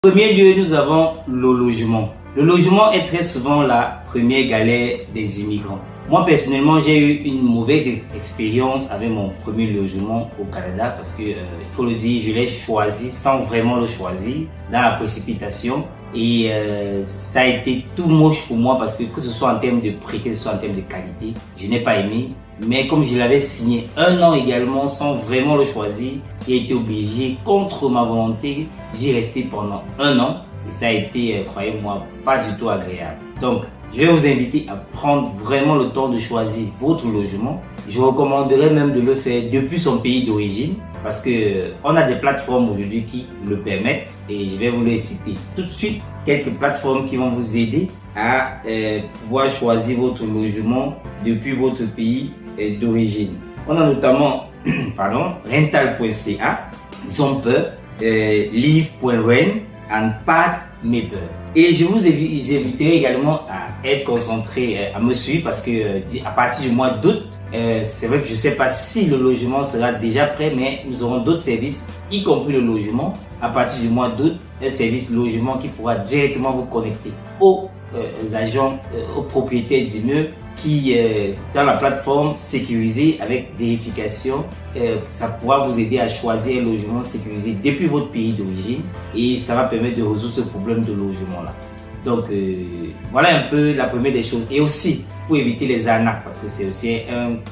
En premier lieu, nous avons le logement. Le logement est très souvent la première galère des immigrants. Moi, personnellement, j'ai eu une mauvaise expérience avec mon premier logement au Canada parce que, il faut le dire, je l'ai choisi sans vraiment le choisir, dans la précipitation. Et ça a été tout moche pour moi parce que ce soit en termes de prix, que ce soit en termes de qualité, je n'ai pas aimé. Mais comme je l'avais signé 1 an également sans vraiment le choisir, j'ai été obligé, contre ma volonté, d'y rester pendant 1 an. Et ça a été, croyez-moi, pas du tout agréable. Donc, je vais vous inviter à prendre vraiment le temps de choisir votre logement. Je recommanderais même de le faire depuis son pays d'origine parce que on a des plateformes aujourd'hui qui le permettent et je vais vous les citer tout de suite. Quelques plateformes qui vont vous aider à pouvoir choisir votre logement depuis votre pays d'origine. On a notamment rental.ca, Zomper, Live.rent and Pathmapper. Et je vous inviterai également à être concentré, à me suivre parce que à partir du mois d'août, c'est vrai que je ne sais pas si le logement sera déjà prêt, mais nous aurons d'autres services, y compris le logement. À partir du mois d'août, un service logement qui pourra directement vous connecter aux agents, aux propriétaires d'immeubles qui, dans la plateforme sécurisée avec vérification, ça pourra vous aider à choisir un logement sécurisé depuis votre pays d'origine et ça va permettre de résoudre ce problème de logement-là. Donc, voilà un peu la première des choses. Et aussi, pour éviter les arnaques, parce que c'est aussi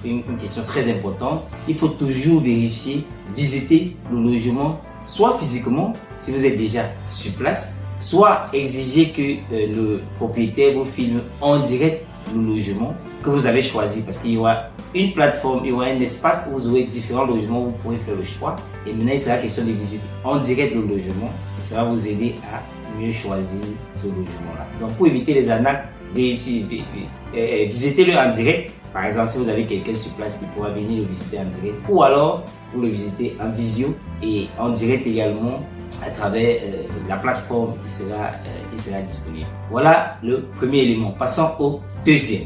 une question très importante, il faut toujours vérifier, visiter le logement, soit physiquement, si vous êtes déjà sur place, soit exiger que le propriétaire vous filme en direct le logement que vous avez choisi, parce qu'il y aura une plateforme, il y aura un espace où vous aurez différents logements, vous pourrez faire le choix. Et maintenant, il sera question de visiter en direct le logement et ça va vous aider à mieux choisir ce logement-là. Donc, pour éviter les arnaques, visitez-le en direct. Par exemple, si vous avez quelqu'un sur place qui pourra venir le visiter en direct, ou alors vous le visitez en visio et en direct également à travers la plateforme qui sera disponible. Voilà le premier élément. Passons au deuxième.